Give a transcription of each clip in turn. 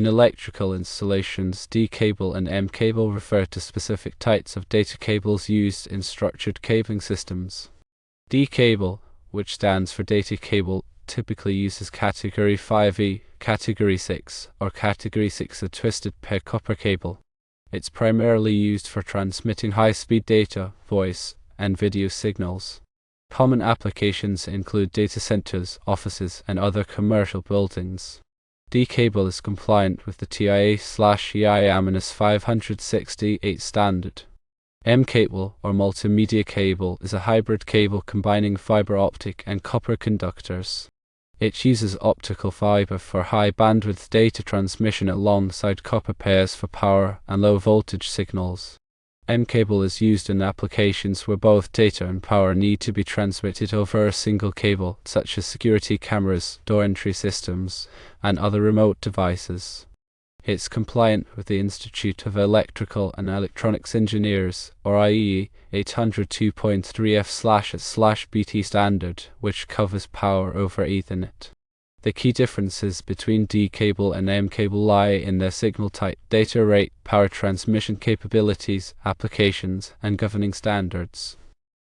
In electrical installations, D cable and M cable refer to specific types of data cables used in structured cabling systems. D cable, which stands for data cable, typically uses Category 5E, Category 6, or Category 6 a twisted pair copper cable. It's primarily used for transmitting high-speed data, voice, and video signals. Common applications include data centers, offices, and other commercial buildings. D cable is compliant with the TIA/EIA 568 standard. M cable, or multimedia cable, is a hybrid cable combining fiber optic and copper conductors. It uses optical fiber for high bandwidth data transmission alongside copper pairs for power and low voltage signals. M cable is used in applications where both data and power need to be transmitted over a single cable, such as security cameras, door entry systems, and other remote devices. It's compliant with the Institute of Electrical and Electronics Engineers, or IEEE, 802.3F/BT standard, which covers power over Ethernet. The key differences between D cable and M cable lie in their signal type, data rate, power transmission capabilities, applications, and governing standards.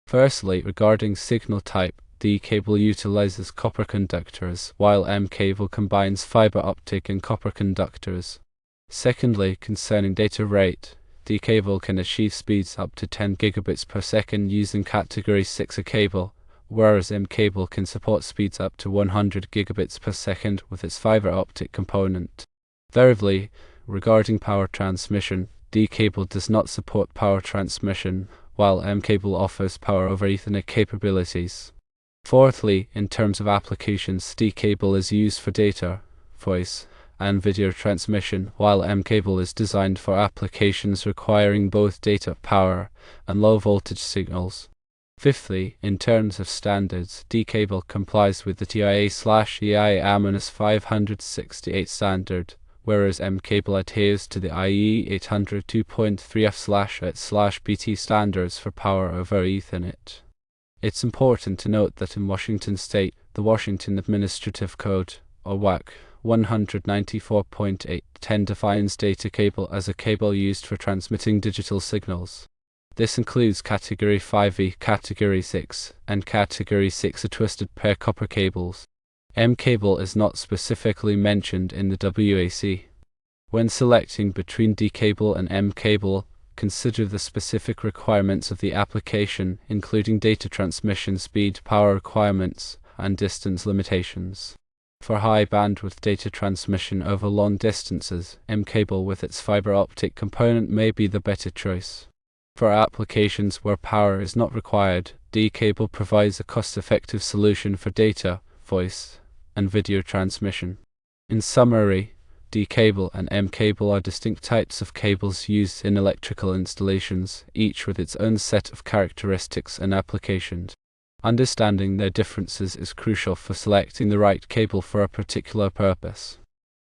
Firstly, regarding signal type, D cable utilizes copper conductors, while M cable combines fiber optic and copper conductors. Secondly, concerning data rate, D cable can achieve speeds up to 10 gigabits per second using Category 6 a cable, whereas M cable can support speeds up to 100 gigabits per second with its fiber optic component. Thirdly, regarding power transmission, D cable does not support power transmission, while M cable offers power over Ethernet capabilities. Fourthly, in terms of applications, D cable is used for data, voice, and video transmission, while M cable is designed for applications requiring both data, power, and low voltage signals. Fifthly, in terms of standards, D cable complies with the TIA/EIA 568 standard, whereas M cable adheres to the IEEE 802.3F/BT standards for power over Ethernet. It's important to note that in Washington State, the Washington Administrative Code, or WAC, 194.810 defines data cable as a cable used for transmitting digital signals. This includes Category 5E, Category 6, and Category 6 a twisted pair copper cables. M cable is not specifically mentioned in the WAC. When selecting between D cable and M cable, consider the specific requirements of the application, including data transmission speed, power requirements, and distance limitations. For high bandwidth data transmission over long distances, M cable with its fiber optic component may be the better choice. For applications where power is not required, D cable provides a cost-effective solution for data, voice, and video transmission. In summary, D cable and M cable are distinct types of cables used in electrical installations, each with its own set of characteristics and applications. Understanding their differences is crucial for selecting the right cable for a particular purpose.